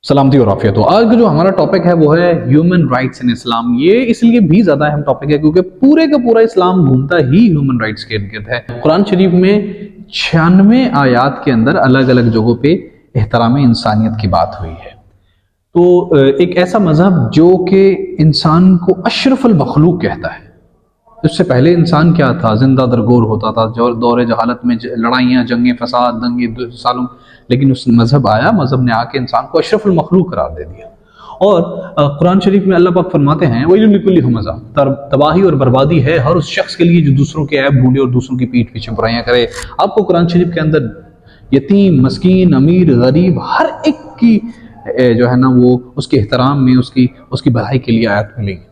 सलामती और आफियत हो। आज का जो हमारा टॉपिक है वो है ह्यूमन राइट्स इन इस्लाम। ये इसलिए भी ज्यादा अहम टॉपिक है क्योंकि पूरे का पूरा इस्लाम घूमता ही ह्यूमन राइट्स के इर्द गिर्द है। कुरान शरीफ में 96 आयात के अंदर अलग अलग जगहों पे एहतराम इंसानियत की बात हुई है। तो एक ऐसा मजहब जो कि इंसान को अशरफुल मखलूक कहता है। इससे पहले इंसान क्या था? जिंदा दरगोर होता था, जो दौरे जहालत में लड़ाइयाँ, जंगे, फसाद, दंगे सालों, लेकिन उस मजहब आया, मजहब ने आके इंसान को अशरफुल मखलूक करार दे दिया। और कुरान शरीफ में अल्लाह पाक फरमाते हैं वही लिकुल्ली हुमज़ा, तबाही और बर्बादी है हर उस शख्स के लिए जो दूसरों के ऐब ढूंढे और दूसरों की पीठ पीछे बुराइयां करे। आपको कुरान शरीफ के अंदर यतीम, मस्कीन, अमीर, गरीब, हर एक की जो है ना वो उसके एहतराम में, उसकी भलाई के लिए आयत मिलेगी।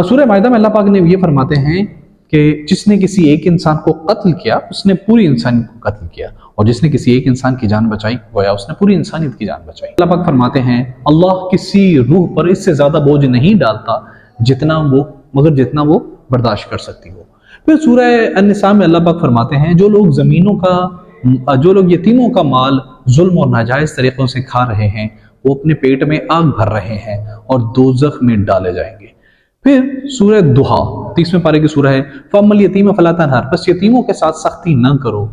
सूरह माइदा में अल्लाह पाक ने ये फरमाते हैं कि जिसने किसी एक इंसान को कत्ल किया उसने पूरी इंसानियत को कत्ल किया, और जिसने किसी एक इंसान की जान बचाई गोया उसने पूरी इंसानियत की जान बचाई। अल्लाह पाक फरमाते हैं अल्लाह किसी रूह पर इससे ज्यादा बोझ नहीं डालता जितना वो बर्दाश्त कर सकती हो। फिर सूरह अन-निसा में अल्लाह पाक फरमाते हैं जो लोग यतीमों का माल जुल्म और नाजायज तरीकों से खा रहे हैं वो अपने पेट में आग भर रहे हैं और दोज़ख में डाले जाएंगे। फिर सूरह दुहा 30वें पारे की सूरह है, फअम्मल यतीम फला तनहर, बस यतीमों के साथ सख्ती न करो,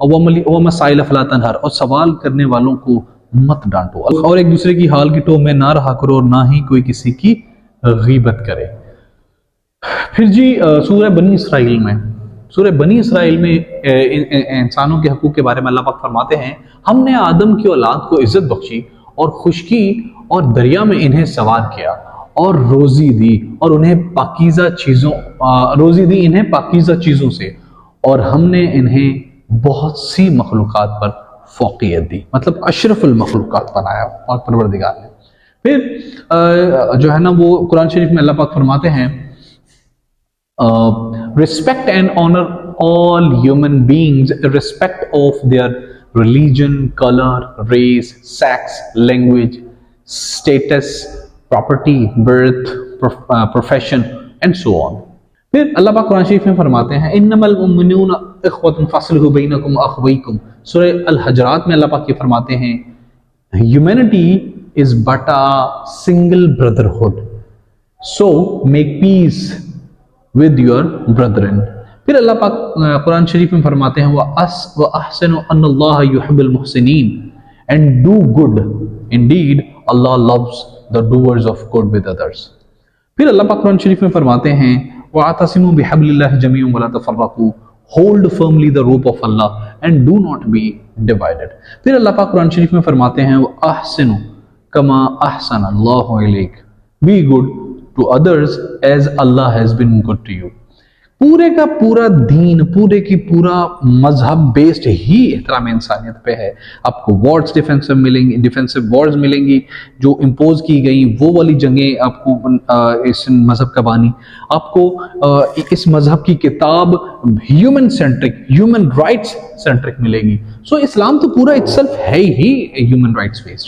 और मसाइल फला तनहर, और सवाल करने वालों को मत डांटो, और एक दूसरे की हाल की टोह में ना रहा करो और ना ही कोई किसी की गीबत करे। फिर जी सूरह बनी इसराइल में इंसानों के हकूक के बारे में अल्लाह पाक फरमाते हैं हमने आदम की औलाद को इज्जत बख्शी और खुशकी और दरिया में इन्हें सवार किया और रोजी दी इन्हें पाकीज़ा चीज़ों से, और हमने इन्हें बहुत सी मखलूक़ात पर फ़ौक़ियत दी, मतलब अशरफुल मखलूक़ात बनाया और परवरदिगार ने। फिर जो है ना वो कुरान शरीफ में अल्लाह पाक फरमाते हैं respect and honour all human beings respect of their religion, colour, race, sex, language, status, property, birth, profession and so on. फिर अल्लाह पाक कुरान शरीफ में फरमाते हैं इन्नमल मुमिनूना इख्वतुन फस्लिहू बैनकुम अखवैकुम। सूरह अल हजरात में अल्लाह पाक ये फरमाते हैं humanity is but a single brotherhood, so make peace with your brethren. फिर अल्लाह पाक कुरान शरीफ में फरमाते हैं व अहसिनु अन्नल्लाह युहिब्बुल मुहसिनीन and do good, indeed Allah loves the doers of good with others. फिर अल्लाह पाक कुरान शरीफ में फरमाते हैं वअतसिमू बिहब्लिल्लाहि जमीअन वला तफर्रकू, hold firmly the rope of Allah and do not be divided. फिर अल्लाह पाक कुरान शरीफ में फरमाते हैं अहसिनु कमा अहसन अल्लाहु इलैक, be good to others as Allah has been good to you. पूरे का पूरा दीन, पूरे की पूरा मजहब बेस्ड ही एहतराम इंसानियत पे है। आपको वॉर्ड्स डिफेंसिव वॉर्ड्स मिलेंगी जो इम्पोज की गई, वो वाली जंगें आपको इस मजहब का बानी, आपको इस मजहब की किताब human centric, human rights centric मिलेगी। सो इस्लाम तो पूरा इटसेल्फ है ही ह्यूमन राइट्स बेस्ड।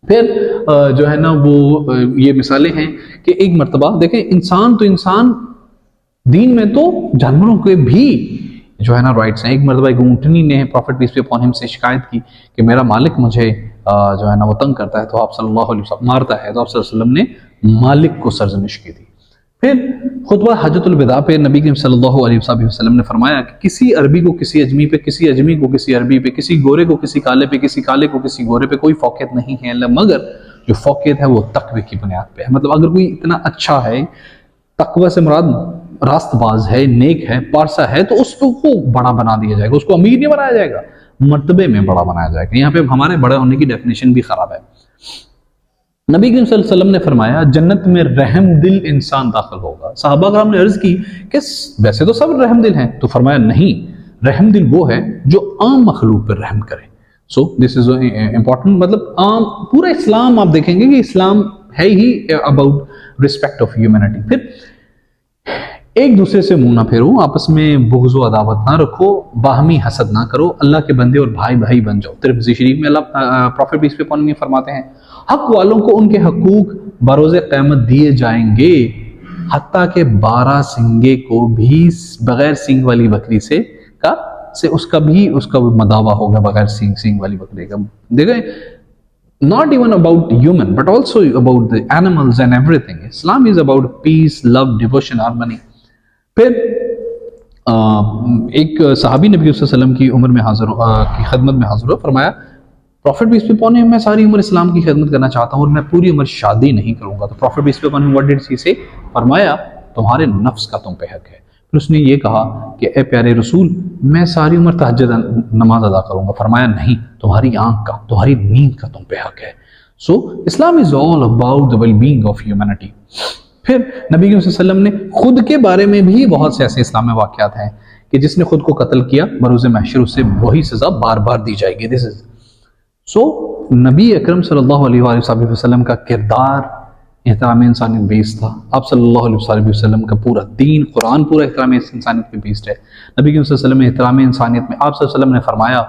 फिर जो है ना वो ये मिसालें हैं कि एक मर्तबा देखें इंसान दीन में तो जानवरों के भी जो है ना राइट्स हैं। एक मरतबा एक ऊँटनी ने prophet peace be upon him से शिकायत की कि मेरा मालिक मुझे जो है ना वो तंग करता है, तो आप सल्लल्लाहु अलैहि वसल्लम मारता है, तो आप सल्लल्लाहु अलैहि वसल्लम ने मालिक को सरजनिश की थी। फिर खुतबा हज्जतुल विदा पे नबी करीम सल्लल्लाहु अलैहि वसल्लम ने फरमाया कि किसी अरबी को किसी अजमी पे, किसी अजमी को किसी अरबी पे, किसी गोरे को किसी काले पे, किसी काले को किसी गोरे पे कोई फौकियत नहीं है, मगर जो फौकियत है वो तकवे की बुनियाद पे है। मतलब अगर कोई इतना अच्छा है, तकवा से मुराद रास्तबाज है, नेक है, पारसा है, तो उसको बड़ा बना दिया जाएगा, उसको अमीर नहीं बनाया जाएगा, मर्तबे में बड़ा बनाया जाएगा। यहाँ पे हमारे बड़े होने की डेफिनेशन भी खराब है। नबी करीम सल्लल्लाहु अलैहि वसल्लम ने फरमाया जन्नत में रहम दिल इंसान दाखिल होगा। सहाबा कराम ने अर्ज की कि वैसे तो सब रहम दिल हैं, तो फरमाया नहीं, रहम दिल वो है जो आम मखलूक पर रहम करे। So this is important. मतलब आम पूरा इस्लाम आप देखेंगे कि इस्लाम है ही अबाउट रिस्पेक्ट ऑफ ह्यूमैनिटी। फिर एक दूसरे से मुंह ना फेरो, आपस में बुग़्ज़ व अदावत ना रखो, बाहमी हसद ना करो, अल्लाह के बंदे और भाई भाई बन जाओ। तिरमिज़ी शरीफ में Allah prophet peace be upon him फरमाते हैं हक वालों को उनके हकूक बरोज़े क़यामत दिए जाएंगे, हत्ता के 12 सिंगे को भी बगैर सींग वाली बकरी उसका भी मदावा होगा बगैर सींग वाली बकरी का। देखें not even about human but also about the animals and everything. Islam is about peace, love, devotion, harmony. پھر ایک صحابی نبی صلی اللہ علیہ وسلم کی عمر میں حاضر کی خدمت میں حاضر ہوا، فرمایا پروفٹ پیس پہ پانے میں ساری عمر اسلام کی خدمت کرنا چاہتا ہوں اور میں پوری عمر شادی نہیں کروں گا. تو پروفٹ پیس پہ پانے what did he say؟ فرمایا تمہارے نفس کا تم پہ حق ہے. پھر اس نے یہ کہا کہ اے پیارے رسول میں ساری عمر تہجد نماز ادا کروں گا. فرمایا نہیں، تمہاری آنکھ کا، تمہاری نیند کا تم پہ حق ہے. So Islam is all about the well being of humanity. پھر نبی صلی اللہ علیہ وسلم نے خود کے بارے میں بھی بہت سے ایسے اسلام میں واقعات ہیں کہ جس نے خود کو قتل کیا بروز محشر اسے وہی سزا بار بار دی جائے گی. سو نبی اکرم صلی اللہ علیہ وآلہ وسلم کا کردار احترام انسانیت بیسڈ تھا. آپ صلی اللہ علیہ وسلم کا پورا دین قرآن پورا احترام انسانیت پہ بیسڈ ہے. نبی صلی اللہ علیہ وسلم نے احترام انسانیت میں آپ صلی اللہ علیہ وسلم نے فرمایا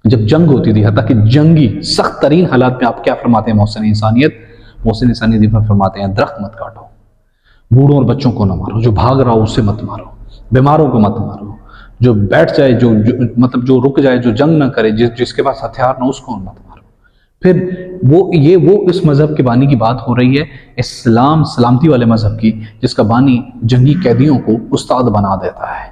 جب جنگ ہوتی تھی، حتیٰ کہ جنگی سخت ترین حالات میں آپ کیا فرماتے ہیں؟ محسن انسانیت پر فرماتے ہیں درخت مت کاٹو، بوڑھوں اور بچوں کو نہ مارو، جو بھاگ رہا ہو اسے مت مارو، بیماروں کو مت مارو، جو بیٹھ جائے مطلب جو رک جائے، جو جنگ نہ کرے، جس کے پاس ہتھیار نہ اس کو مت مارو. پھر وہ اس مذہب کے بانی کی بات ہو رہی ہے، اسلام سلامتی والے مذہب کی، جس کا بانی جنگی قیدیوں کو استاد بنا دیتا ہے.